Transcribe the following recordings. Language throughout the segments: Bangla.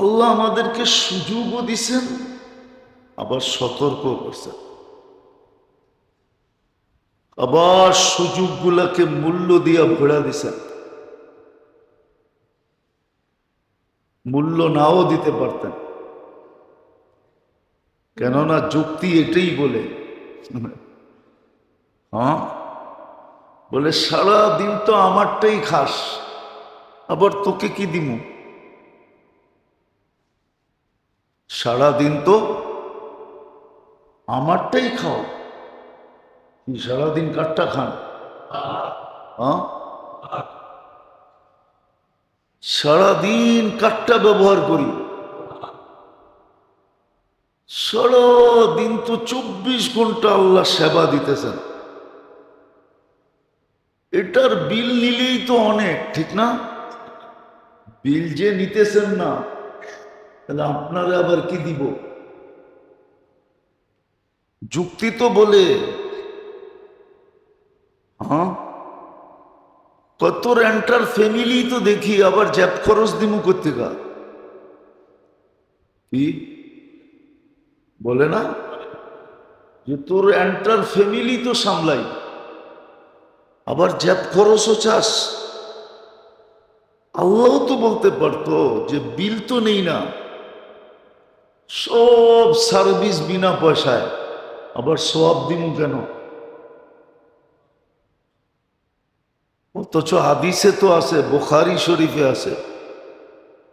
আল্লাহ আমাদেরকে সুযোগও দিছেন, আবার সতর্ক করছেন। আবার সুযোগগুলাকে মূল্য দিয়া ভরা দিছেন। মূল্য নাও দিতে পারতেন, কেননা যুক্তি এটাই বলে। হ্যাঁ, বলে সারা দিন তো আমারটাই খাস, আবার তোকে কি দিমু? সারা দিন তো আমারটাই খাও, কি সারাদিন কাঠটা খান? হ্যাঁ, সারাদিন কাঠটা ব্যবহার করি, সারা দিন তো 24 ঘন্টা আল্লাহ সেবা দিতেছেন। এটার বিল নিলেই তো অনেক, ঠিক না? বিল যে নিতেছেন না, তাহলে আপনারা আবার কি দিব? যুক্তি তো বলে, হ্যাঁ, কত রেন্টার ফ্যামিলি তো দেখি, আবার জ্যাব খরচ দিমু কোত্থেকা? কি বলে না যে তোর এন্টার ফ্যামিলি তো সামলাই, আবার জ্যাব খরচও চাস? আল্লাহ তো বলতে পারতো যে বিল তো নেই না, সব সার্ভিস বিনা পয়সায়, আবার সওয়াব দিমু কেন? অথচ হাদিসে তো আছে, বুখারী শরীফে আছে,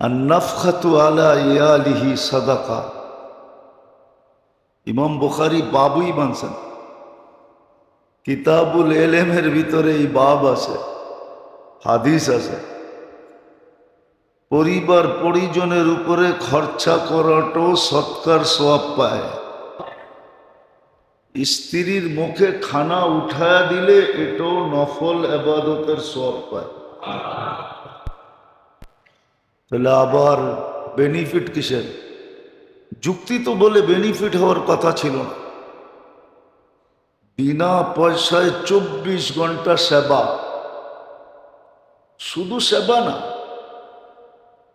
আর নাফখাতু আলা ইয়ালিহি সাদাকা। ইমাম বুখারী বাবুই বানছেন, কিতাবুল এলেমের ভিতরে এই বাব আছে, হাদিস আছে। পরিবার পরিজনের উপরে খরচা করাটাও সৎকার সওয়াব পায়। স্ত্রীর মুখে খানা উঠায়া দিলে এটাও নফল ইবাদতের সওয়াব পায়। তাহলে আবার বেনিফিট কিসের? যুক্তি তো বলে বেনিফিট হওয়ার কথা ছিল না। বিনা পয়সায় 24 ঘন্টা সেবা, শুধু সেবা না,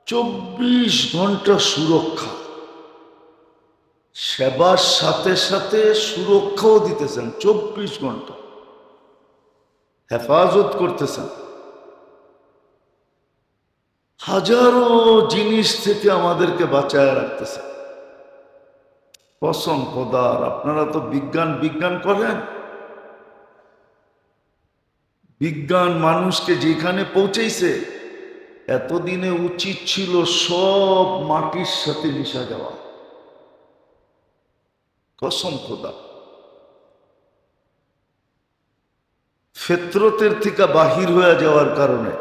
24 ঘন্টা সুরক্ষা। সেবার সাথে সাথে সুরক্ষাও দিতেছেন, 24 ঘন্টা হেফাজত করতেছেন, হাজারো জিনিস থেকে আমাদেরকে বাঁচায় রাখতেছেন। কসম খোদার, আপনারা তো বিজ্ঞান বিজ্ঞান করেন, বিজ্ঞান মানুষকে যেখানে পৌঁছেছে, এতদিনে উচিত ছিল সব মাটির সাথে মিশা যাওয়া। কসম খোদা, ফিতরতের থেকে বাহির হয়ে যাওয়ার কারণে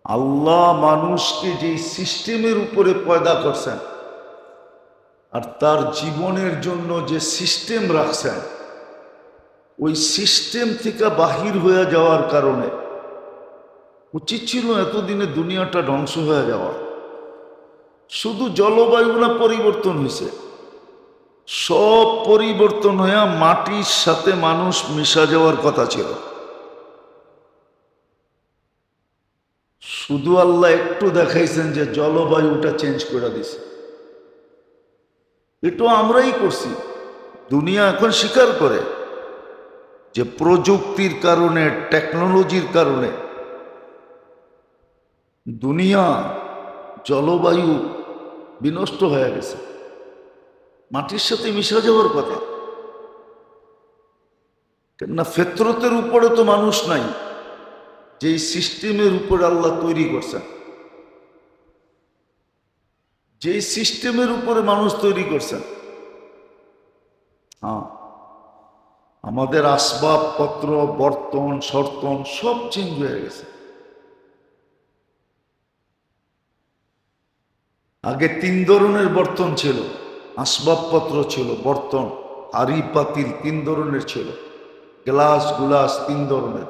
আল্লাহ মানুষকে যে সিস্টেমের উপরে পয়দা করছেন, আর তার জীবনের জন্য যে সিস্টেম রাখছেন, ওই সিস্টেম থেকে বাহির হয়ে যাওয়ার কারণে উচিত ছিল এতদিনে দুনিয়াটা ধ্বংস হয়ে যাওয়া। শুধু জলবায়ু না পরিবর্তন হয়েছে, সব পরিবর্তন হয়ে মাটির সাথে মানুষ মিশা যাওয়ার কথা ছিল। শুধু আল্লাহ একটু দেখাইছেন যে জলবায়ুটা চেঞ্জ করে দিছে। এটা আমরাই করছি। দুনিয়া এখন স্বীকার করে যে প্রযুক্তির কারণে, টেকনোলজির কারণে দুনিয়া জলবায়ু বিনষ্ট হয়ে গেছে, মাটির সাথে মিশা যাওয়ার কথা। কেননা ফিতরতের উপরে তো মানুষ নাই, যেই সিস্টেমের উপর আল্লাহ তৈরি করছেন, যেই সিস্টেমের উপরে মানুষ তৈরি করছেন। হ্যাঁ, আমাদের আসবাবপত্র, বর্তন সর্তন সব চেঞ্জ হয়ে গেছে। আগে 3 ধরনের বর্তন ছিল, আসবাবপত্র ছিল, বর্তন, হাড়ি পাতিল 3 ধরনের ছিল, গ্লাস গুলাস 3 ধরনের।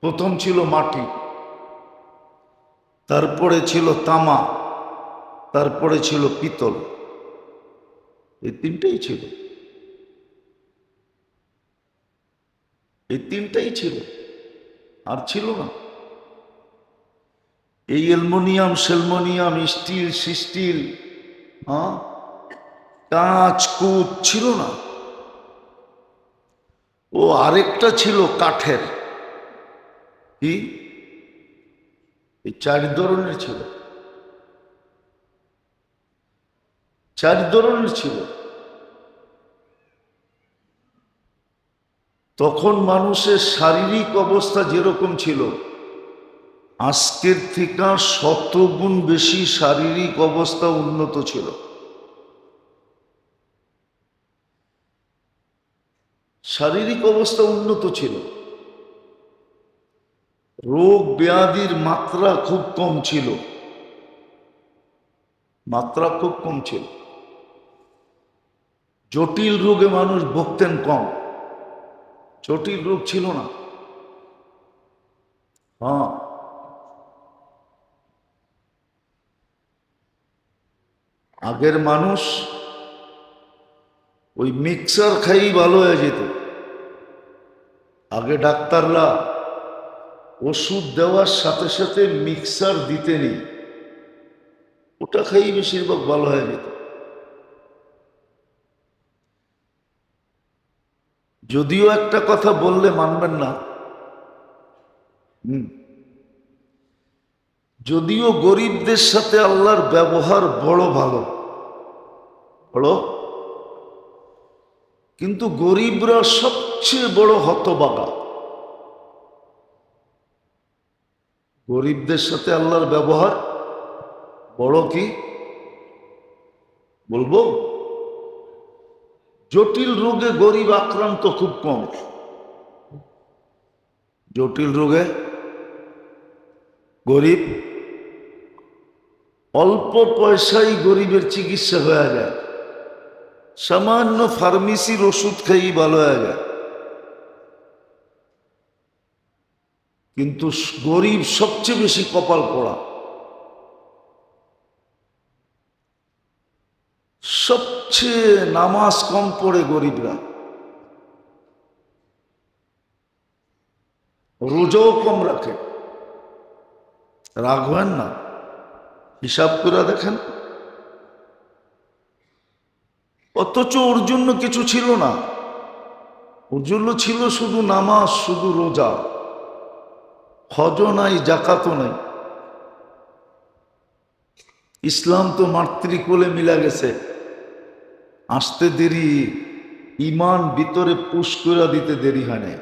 প্রথম ছিল মাটি, তারপরে ছিল তামা, তারপরে ছিল পিতল। এই তিনটেই ছিল, এই তিনটাই ছিল, আর ছিল না। এই অ্যালুমিনিয়াম সেলমোনিয়াম স্টিল সিস্টিল, হ্যাঁ, কাঁচ কুচ ছিল না। ও আরেকটা ছিল কাঠের, কি, এই 4 ধরনের ছিল, 4 ধরনের ছিল। তখন মানুষের শারীরিক অবস্থা যেরকম ছিল, আজকের থেকে 100 গুণ বেশি শারীরিক অবস্থা উন্নত ছিল। শারীরিক অবস্থা উন্নত ছিল, রোগ ব্যাধির মাত্রা খুব কম ছিল, মাত্রা খুব কম ছিল। জটিল রোগে মানুষ ভুগতেন কম, জটিল রোগ ছিল না। হ্যাঁ, আগের মানুষ ওই মিক্সার খাই ভালো হয়ে যেত। আগে ডাক্তাররা ওষুধ দেওয়ার সাথে সাথে মিক্সার দিতেনি, ওটা খাই বেশিরভাগ ভালো হয়ে যেত। যদিও একটা কথা বললে মানবেন না, যদিও গরিবদের সাথে আল্লাহর ব্যবহার বড় ভালো, বড়, কিন্তু গরিবরা সবচেয়ে বড় হতভাগা। গরিবদের সাথে আল্লাহর ব্যবহার বড় কি বলবো, জটিল রোগে গরিব আক্রান্ত খুব কম, জটিল রোগে গরিব, অল্প পয়সায় গরিবের চিকিৎসা হয়ে যায়, সামান্য ফার্মেসির ওষুধ খেয়েই ভালো হয়ে যায়। কিন্তু গরিব সবচেয়ে বেশি কপাল পোড়া, সবচেয়ে নামাজ কম পড়ে গরিবরা, রোজাও কম রাখে। রাখবেন না, হিসাব করে দেখেন। অথচ ওর জন্য কিছু ছিল না, ওর জন্য ছিল শুধু নামাজ, শুধু রোজা, হজ নাই, জাকাতও নাই। ইসলাম তো মাতৃকোলে মিলা গেছে, আসতে দেরি, ইমান ভিতরে পুশ করে দিতে দেরি হয় না।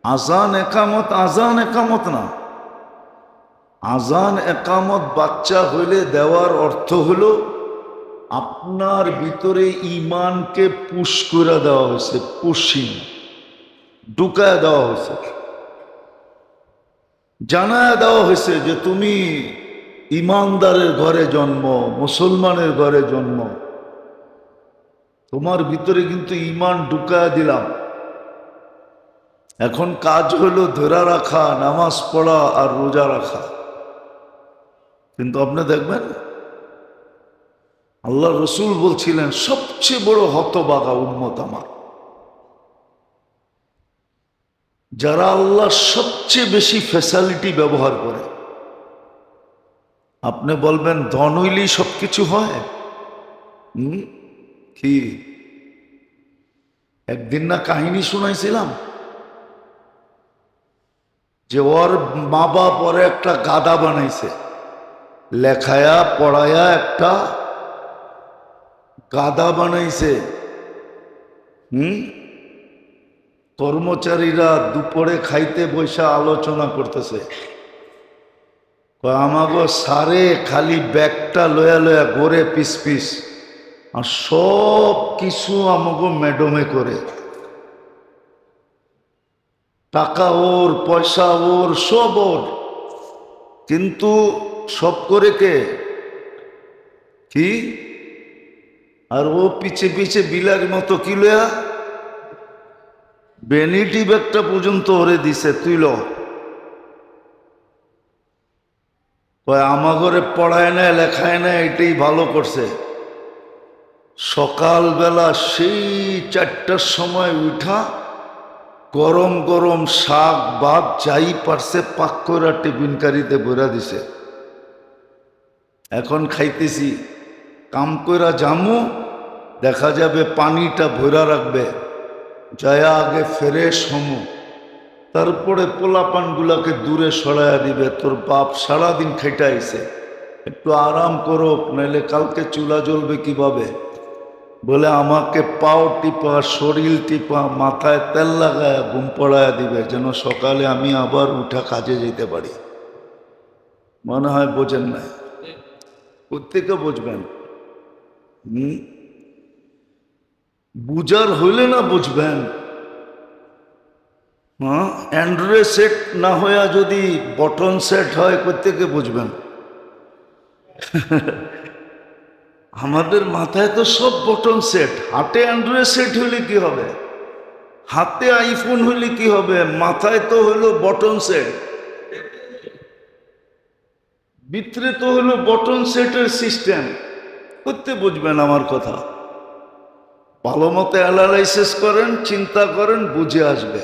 আজান একামত, আজান একামত না, আজান একামত বাচ্চা হইলে দেওয়ার অর্থ হলো আপনার ভিতরে ইমানকে পুশ করে দেওয়া হয়েছে, পুশিং ঢুকায় দেওয়া হয়েছে, জানায় দেওয়া হয়েছে যে তুমি ইমানদারের ঘরে জন্ম, মুসলমানের ঘরে জন্ম, তোমার ভিতরে কিন্তু ইমান ঢুকায় দিলাম। এখন কাজ হলো ধরে রাখা, নামাজ পড়া আর রোজা রাখা। কিন্তু আপনি দেখবেন আল্লাহ রসুল বলছিলেন সবচেয়ে বড় হতভাগা উম্মত আমার, যারা আল্লাহর সবচেয়ে বেশি ফ্যাসিলিটি ব্যবহার করে। আপনি বলবেন ধন হইলেই সবকিছু হয়, কি? একদিন না কাহিনী শুনাইছিলাম যে ওর মা বাপ ওরে একটা গাধা বানাইছে, লেখায়া পড়ায়া একটা গাধা বানাইছে। কর্মচারীরা দুপুরে খাইতে বৈশা আলোচনা করতেছে, আমাগো সারে খালি ব্যাগটা লয়া লয়া ঘরে পিস পিস, আর সব কিছু আমাগো ম্যাডমে করে, টাকা ওর, পয়সা ওর, সব ওর, কিন্তু সব করে কে? কি? আর ও পিছে পিছে বিলার মতো কি লয়া, ভ্যানিটি ব্যাগটা পর্যন্ত ওরে দিছে, তুই ল। আমার ঘরে পড়ায় না, লেখায় না, এটাই ভালো করছে। সকালবেলা সেই 4টার সময় উঠা গরম গরম শাক ভাত যাই পারছে পাক করে টিফিন কারিতে ভরা দিছে। এখন খাইতেছি, কাম কইরা জামু, দেখা যাবে পানিটা ভরা রাখবে, যায়া আগে ফ্রেশ হমু, তারপরে পোলাপানগুলাকে দূরে সরাইয়া দিবে। তোর বাপ সারাদিন খাইটাইছে, একটু আরাম করো, নাইলে কালকে চুলা জ্বলবে কিভাবে। বলে আমাকে পাও টিপা, শরীর টিপা, মাথায় তেল লাগায়া ঘুম পড়ায়া দিবে, যেন সকালে আমি আবার উঠা কাজে যেতে পারি। মনে হয় বোঝেন না, প্রত্যেকে বুঝবেন। বুঝার হইলে না বুঝবেন। হ্যাঁ, অ্যান্ড্রয়েড সেট না হইয়া যদি বটন সেট হয়, প্রত্যেকে বুঝবেন। আমাদের মাথায় তো সব বটন সেট। হাতে অ্যান্ড্রয়েড সেট হইলে কি হবে, হাতে আইফোন হইলে কি হবে, মাথায় তো হইলো বটন সেট। ভিতরে তো হলো বটন সেটের সিস্টেম। করতে বুঝবেন আমার কথা, ভালো মতো অ্যানালাইসিস করেন, চিন্তা করেন, বুঝে আসবে।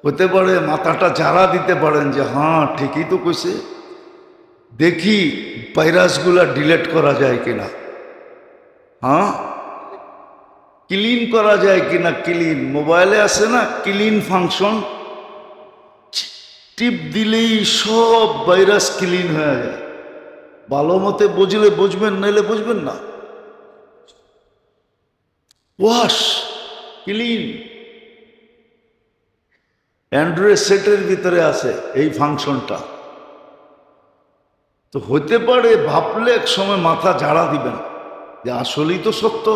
হতে পারে মাথাটা ঝাড়া দিতে পারেন যে হ্যাঁ ঠিকই তো কইছে, দেখি ভাইরাসগুলা ডিলেট করা যায় কিনা, হ্যাঁ ক্লিন করা যায় কিনা। ক্লিন মোবাইলে আছে না ক্লিন ফাংশন, টিপ দিলেই সব ভাইরাস ক্লিন হয়ে যায়। ভালো মতে বুঝলে বুঝবেন, নাইলে বুঝবেন না। ওয়াশ ক্লিন অ্যান্ড্রয়েড সেটের ভিতরে আছে এই ফাংশনটা। তো হতে পারে ভাবলে এক সময় মাথা ঝাড়া দিবেন যে আসলেই তো সত্য।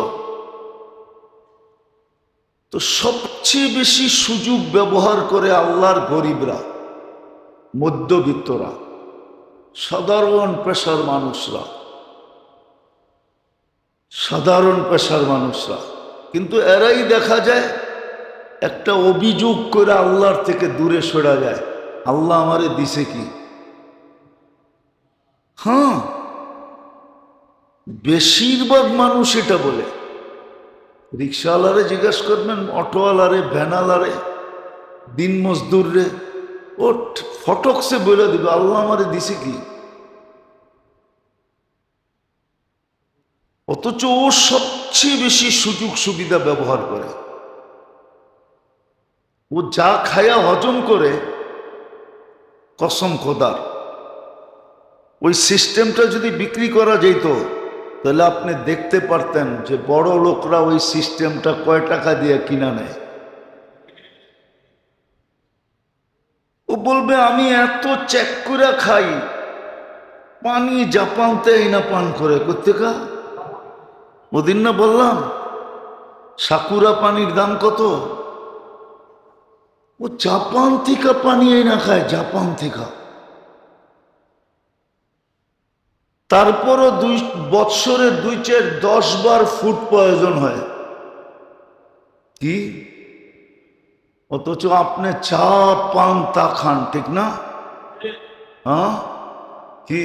তো সবচেয়ে বেশি সুযোগ ব্যবহার করে আল্লাহর গরিবরা, মধ্যবিত্তরা, সাধারণ পেশার মানুষরা, সাধারণ পেশার মানুষরা। কিন্তু এরাই দেখা যায় একটা অভিযোগ করে আল্লাহর থেকে দূরে সরে যায়, আল্লাহ আমারে দিছে কি। হ্যাঁ, বেশিরভাগ মানুষ এটা বলে। রিক্সাওয়ালারে জিজ্ঞেস করবেন, অটোওয়ালারে, ভ্যানালারে, দিন মজদুর রে, ও ফটকসে বলে দিবে আল্লাহ আমারে দিছে কি। অথচ ও সবচেয়ে বেশি সুযোগ সুবিধা ব্যবহার করে। ও যা খায়া হজম করে, কসম খোদার, ওই সিস্টেমটা যদি বিক্রি করা যেত, তাহলে আপনি দেখতে পারতেন যে বড় লোকরা ওই সিস্টেমটা কয় টাকা দিয়ে কিনা নেয়। ও বলবে আমি এত চেক করে খাই, পানি জাপানতে এই না পান করে কোত্থেকা। ওদিন না বললাম সাকুরা পানির দাম কত, ও জাপান থেকে পানি এই না খায়, জাপান থেকে। তারপরও বৎসরে 2-4-10 বার ফুড প্রয়োজন হয় কি। অথচ আপনি চা পান তা খান, ঠিক না? হ্যাঁ, কি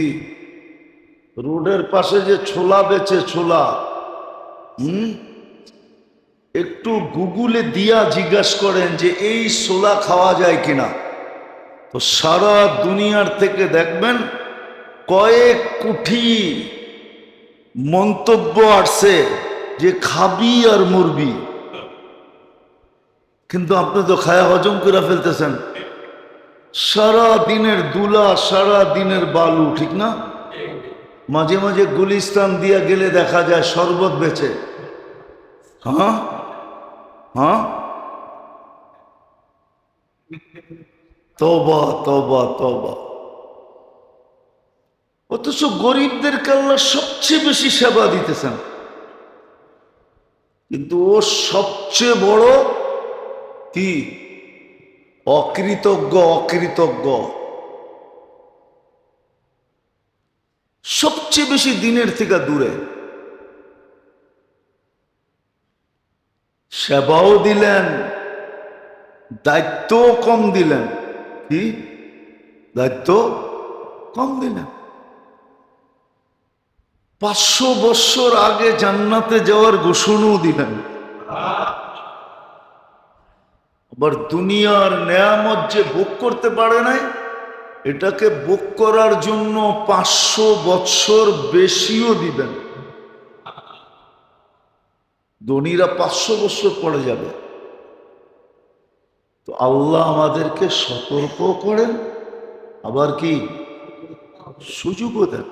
রোডের পাশে যে ছোলা বেচে, ছোলা, একটু গুগলে দিয়া জিজ্ঞাসা করেন যে এই ছোলা খাওয়া যায় কিনা, তো সারা দুনিয়ার থেকে দেখবেন কয়েক কোটি মন্তব্য আসছে যে খাবি আর মরবি। কিন্তু আপনি তো খায়া হজম করে ফেলতেছেন। সারা দিনের দুলা, সারা দিনের বালু, ঠিক না? মাঝে মাঝে গুলিস্তান দিয়া গেলে দেখা যায় শরবত বেচে। হ্যাঁ হ্যাঁ, তওবা তওবা তওবা। অথচ গরিবদেরকে আল্লাহ সবচেয়ে বেশি সেবা দিতেছেন, কিন্তু ও সবচেয়ে বড় কি অকৃতজ্ঞ। অকৃতজ্ঞ সবচেয়ে বেশি দিনের থেকে দূরে। সেবাও দিলেন, দায়িত্ব কম দিলেন। কি দায়িত্ব কম দিলেন। 500 বছর আগে জান্নাতে যাওয়ার ঘোষণাও দিলেন। আবার দুনিয়ার নেয়ামত যে ভোগ করতে পারে নাই, এটাকে ভোগ করার জন্য 500 বৎসর বেশিও দিবেন। ধনীরা 500 বৎসর পরে যাবে। তো আল্লাহ আমাদেরকে সতর্ক করেন, আবার কি সুযোগও দেন।